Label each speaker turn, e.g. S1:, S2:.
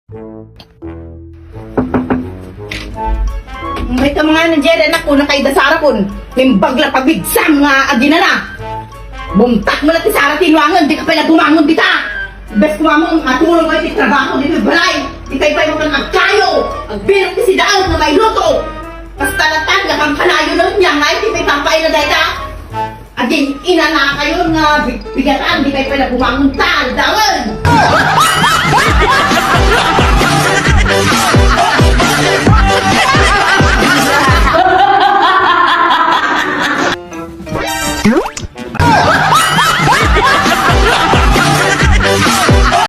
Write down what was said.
S1: May ka mga nandiyan anak ko na kay Dasara kun. Limbag lang pabigsam nga agina na. Bumtak mo na ti Sara tinuangan, di ka pala dumangon dita. Bes kumamon, matulong kayo ti trabaho dito balay. Di kayo pa yung agkayo. Agbirok ti si Daon na may luto. Basta latan, gakang kalayo nun niya, nga iti may pampay na dahil ka. Agin, ina na kayo nga bigatan, di kayo pala bumangon tal, Daon.